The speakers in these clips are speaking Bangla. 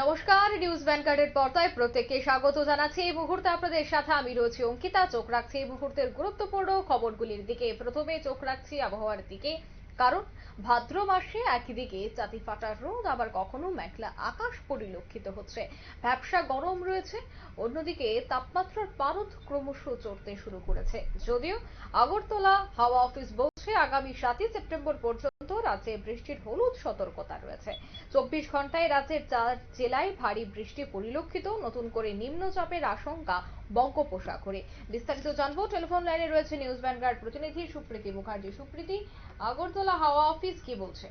নমস্কার, নিউজ ভ্যানগার্ডের পর্দায় প্রত্যেককে স্বাগত জানাচ্ছি। এই মুহূর্তে আপনাদের সাথে আমি রয়েছি অঙ্কিতা। চোখ রাখছি এই মুহূর্তের গুরুত্বপূর্ণ খবরগুলির দিকে। প্রথমে চোখ রাখছি আবহাওয়ার দিকে, কারণ ভাদ্র মাসে একদিকে চাঁদি ফাটা রোদ, আবার কখনো মেঘলা আকাশ পরিলক্ষিত হচ্ছে। ভ্যাপসা গরম রয়েছে, অন্যদিকে তাপমাত্রার পারদ ক্রমশ চড়তে শুরু করেছে। যদিও আগরতলা হাওয়া অফিস বলছে আগামী 7ই সেপ্টেম্বর পর্যন্ত রাজ্যে বৃষ্টির হলুদ সতর্কতা রয়েছে। 24 ঘন্টায় রাজ্যের 4 জেলায় ভারী বৃষ্টি পরিলক্ষিত। নতুন করে নিম্নচাপের আশঙ্কা বঙ্গোপসাগরে। বিস্তারিত জানবো, টেলিফোন লাইনে রয়েছে নিউজ ভ্যানগার্ড প্রতিনিধি সুপ্রীতি মুখার্জি। সুপ্রীতি, আগরতলা হাওয়া অফিস কি বলছে?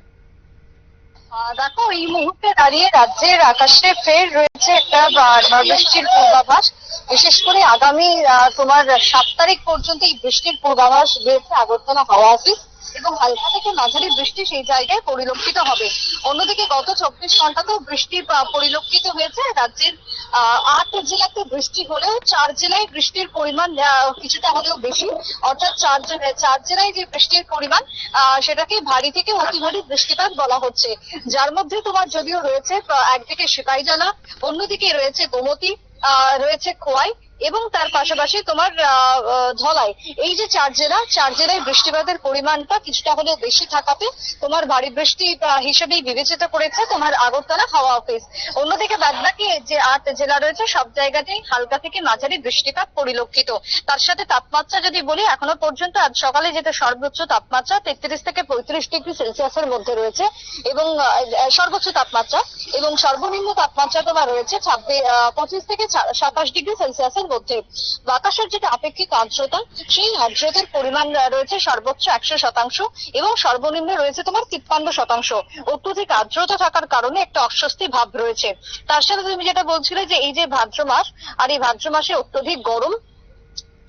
দেখো, এই মুহূর্তে দাঁড়িয়ে রাজ্যের আকাশে ফের রয়েছে একটা বৃষ্টির পূর্বাভাস। বিশেষ করে আগামী তোমার 7 তারিখ পর্যন্ত এই বৃষ্টির পূর্বাভাস দিয়েছে আগরতলা হাওয়া অফিস, এবং হালকা থেকে মাঝারি বৃষ্টি সেই জায়গায় পরিলক্ষিত হবে। অন্যদিকে গত 24 ঘন্টাতেও বৃষ্টি পরিলক্ষিত হয়েছে রাজ্যের 8 জেলাতে। বৃষ্টি হলেও 4 জেলায় বৃষ্টির পরিমাণ কিছুটা হলেও বেশি, অর্থাৎ 4 জেলায় যে বৃষ্টির পরিমাণ সেটাকে ভারী থেকে অতি ভারী বৃষ্টিপাত বলা হচ্ছে। যার মধ্যে তোমার যদিও রয়েছে একদিকে সিপাহীজলা, অন্যদিকে রয়েছে গোমতী, রয়েছে খোয়াই, এবং তার পাশাপাশি তোমার ধলাই। এই যে 4 জেলায় বৃষ্টিপাতের পরিমাণটা কিছুটা হলেও বেশি থাকাতে তোমার ভারী বৃষ্টি হিসেবেই বিবেচিত করেছে তোমার আগরতলা হাওয়া অফিস। অন্যদিকে বাদবাকি যে 8 জেলা রয়েছে সব জায়গাতেই হালকা থেকে মাঝারি বৃষ্টিপাত পরিলক্ষিত। তার সাথে তাপমাত্রা যদি বলি, এখনো পর্যন্ত আজ সকালে যেটা সর্বোচ্চ তাপমাত্রা 33 থেকে 35 ডিগ্রি সেলসিয়াসের মধ্যে রয়েছে, এবং সর্বোচ্চ তাপমাত্রা, এবং সর্বনিম্ন তাপমাত্রা তোমার রয়েছে 25 থেকে 27 ডিগ্রি সেলসিয়াসের মধ্যে। বাতাসের যেটা আপেক্ষিক আর্দ্রতা, সেই আর্দ্রতার পরিমাণ রয়েছে সর্বোচ্চ 100%, এবং সর্বনিম্ন রয়েছে তোমার 53%। অত্যধিক আর্দ্রতা থাকার কারণে একটা অস্বস্তি ভাব রয়েছে। তার সাথে তুমি যেটা বলছিলে যে এই যে ভাদ্র মাস, আর এই ভাদ্র মাসে অত্যধিক গরম,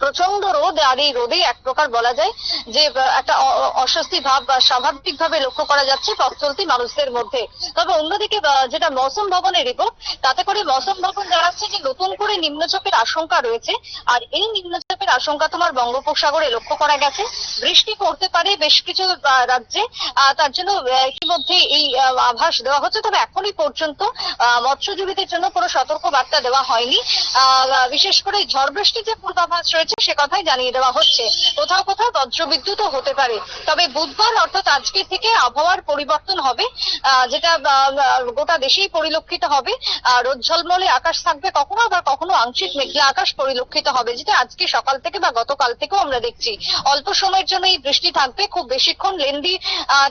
প্রচন্ড রোদ, আর এই রোদে এক প্রকার বলা যায় যে একটা অস্বস্তি ভাব স্বাভাবিকভাবে লক্ষ্য করা যাচ্ছে পথ চলতি মানুষদের মধ্যে। তবে অন্যদিকে যেটা মৌসুম ভবনের রিপোর্ট, তাতে করে মৌসুম ভবন জানাচ্ছে যে নতুন করে নিম্নচাপের আশঙ্কা রয়েছে, আর এই নিম্নচাপের আশঙ্কা তোমার বঙ্গোপসাগরে লক্ষ্য করা গেছে। বৃষ্টি পড়তে পারে বেশ কিছু রাজ্যে, তার জন্য ইতিমধ্যে এই আভাস দেওয়া হচ্ছে। তবে এখনই পর্যন্ত মৎস্যজীবীদের জন্য কোনো সতর্ক বার্তা দেওয়া হয়নি। বিশেষ করে ঝড় বৃষ্টির যে পূর্বাভাস রয়েছে সে কথাই জানিয়ে দেওয়া হচ্ছে। কোথাও কোথাও বজ্রবিদ্যুৎও হতে পারে। তবে বুধবার অর্থাৎ আজকে থেকে আবহাওয়ার পরিবর্তন হবে, যেটা গোটা দেশেই পরিলক্ষিত হবে। রোদ ঝলমলে আকাশ থাকবে, কখনো আবার কখনো আংশিক মেঘলা আকাশ পরিলক্ষিত হবে, যেটা আজকে সকাল থেকে বা গতকাল থেকেও আমরা দেখছি। অল্প সময়ের জন্য এই বৃষ্টি থাকবে, খুব বেশিক্ষণ লেন্দি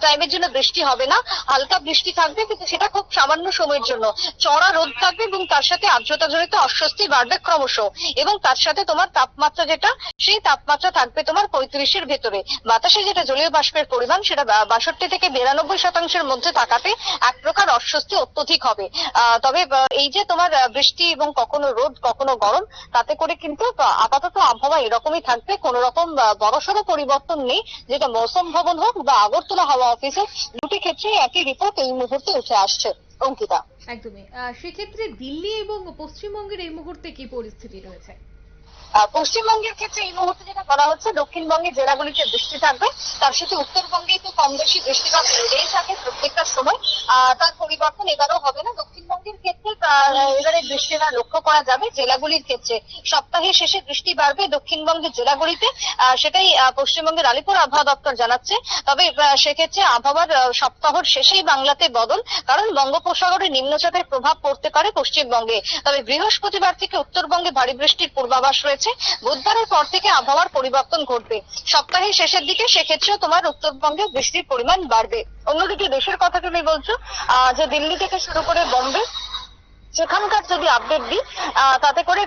টাইমের জন্য বৃষ্টি হবে না। হালকা বৃষ্টি থাকবে, কিন্তু সেটা খুব সামান্য সময়ের জন্য। চড়া রোদ থাকবে, এবং তার সাথে আর্দ্রতা জনিত অস্বস্তি বাড়বে ক্রমশ। এবং তার সাথে তোমার তাপমাত্রা যেটা, সেই তাপমাত্রা থাকবে তোমার 35-এর ভেতরে। বাতাসে যেটা জলীয় বাষ্পের পরিমাণ, সেটা 62 থেকে 92% মধ্যে থাকাতে এক প্রকার অস্বস্তি অত্যধিক হবে। তবে এই যে তোমার বৃষ্টি এবং কখনো রোদ কখনো গরম, তাতে করে কিন্তু আপাতত আবহাওয়া এরকমই থাকবে। কোন রকম বড়সড় পরিবর্তন নেই, যেটা মৌসুম ভবন হোক বা আগরতলা হাওয়া অফিসের, দুটি ক্ষেত্রে একই রিপোর্ট এই মুহূর্তে উঠে আসছে। অঙ্কিতা, একদমই। সেক্ষেত্রে দিল্লি এবং পশ্চিমবঙ্গের এই মুহূর্তে কি পরিস্থিতি রয়েছে? পশ্চিমবঙ্গের ক্ষেত্রে এই মুহূর্তে যেটা বলা হচ্ছে, দক্ষিণবঙ্গের জেলাগুলিতে বৃষ্টি থাকবে, তার সাথে উত্তরবঙ্গেই তো কম বেশি বৃষ্টিপাত লেগেই থাকে প্রত্যেকটা সময়। তার পরিবর্তন এবারও হবে না। দক্ষিণবঙ্গের ক্ষেত্রে এবারে বৃষ্টি না লক্ষ্য করা যাবে। জেলাগুলির ক্ষেত্রে সপ্তাহের শেষে বৃষ্টি বাড়বে দক্ষিণবঙ্গের জেলাগুলিতে, সেটাই পশ্চিমবঙ্গের আলিপুর আবহাওয়া দপ্তর জানাচ্ছে। তবে সেক্ষেত্রে আবহাওয়ার সপ্তাহের শেষেই বাংলাতে বদল, কারণ বঙ্গোপসাগরে নিম্নচাপের প্রভাব পড়তে পারে পশ্চিমবঙ্গে। তবে বৃহস্পতিবার থেকে উত্তরবঙ্গে ভারী বৃষ্টির পূর্বাভাস রয়েছে। বুধবারের পর থেকে আবহাওয়ার পরিবর্তন ঘটবে সপ্তাহের শেষের দিকে, সেক্ষেত্রে তোমার উত্তরবঙ্গে বৃষ্টির পরিমাণ বাড়বে। অন্যদিকে দেশের কথা তুমি বলছো, যে দিল্লি থেকে শুরু করে বোম্বে, সেখানকার যদি আপডেট দিই, তাতে করে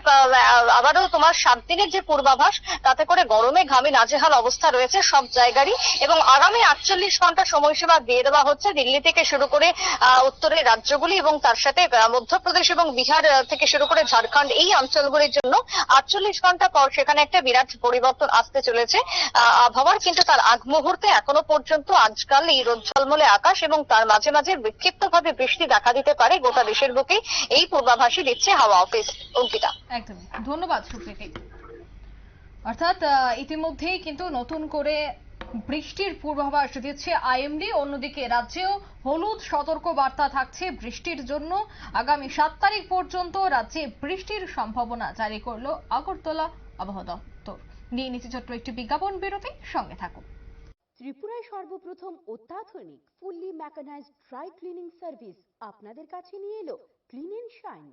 আবারও তোমার 7 দিনের যে পূর্বাভাস, তাতে করে গরমে ঘামে নাজেহাল অবস্থা রয়েছে সব জায়গারই। এবং আগামী 48 ঘন্টা সময়সীমা দিয়ে দেওয়া হচ্ছে দিল্লি থেকে শুরু করে উত্তরের রাজ্যগুলি, এবং তার সাথে মধ্যপ্রদেশ এবং বিহার থেকে শুরু করে ঝাড়খণ্ড, এই অঞ্চলগুলির জন্য 48 ঘন্টা পর সেখানে একটা বিরাট পরিবর্তন আসতে চলেছে আবহাওয়ার। কিন্তু তার আগ মুহূর্তে এখনো পর্যন্ত আজকাল এই রোদ ঝলমলে আকাশ, এবং তার মাঝে মাঝে বিক্ষিপ্তভাবে বৃষ্টি দেখা দিতে পারে গোটা দেশের বুকে, এই পূর্বাভাসই দিচ্ছে হাওয়া অফিস। অঙ্কিতা, একদমই ধন্যবাদ সুপ্রীতি। অর্থাৎ ইতিমধ্যেই কিন্তু নতুন করে বৃষ্টির পূর্বাভাস দিচ্ছে আইএমডি। অন্যদিকে রাজ্যেও হলুদ সতর্ক বার্তা থাকছে বৃষ্টির জন্য। আগামী 7 তারিখ পর্যন্ত রাজ্যে বৃষ্টির সম্ভাবনা জারি করলো আগরতলা আবহাওয়া দপ্তর। নিয়ে নিচে ছোট্ট একটি বিজ্ঞাপন বিরতি, সঙ্গে থাকুন। ত্রিপুরায় সর্বপ্রথম অত্যাধুনিক fully mechanized dry cleaning service আপনাদের কাছে নিয়ে এলো ক্লিন এন্ড শাইন।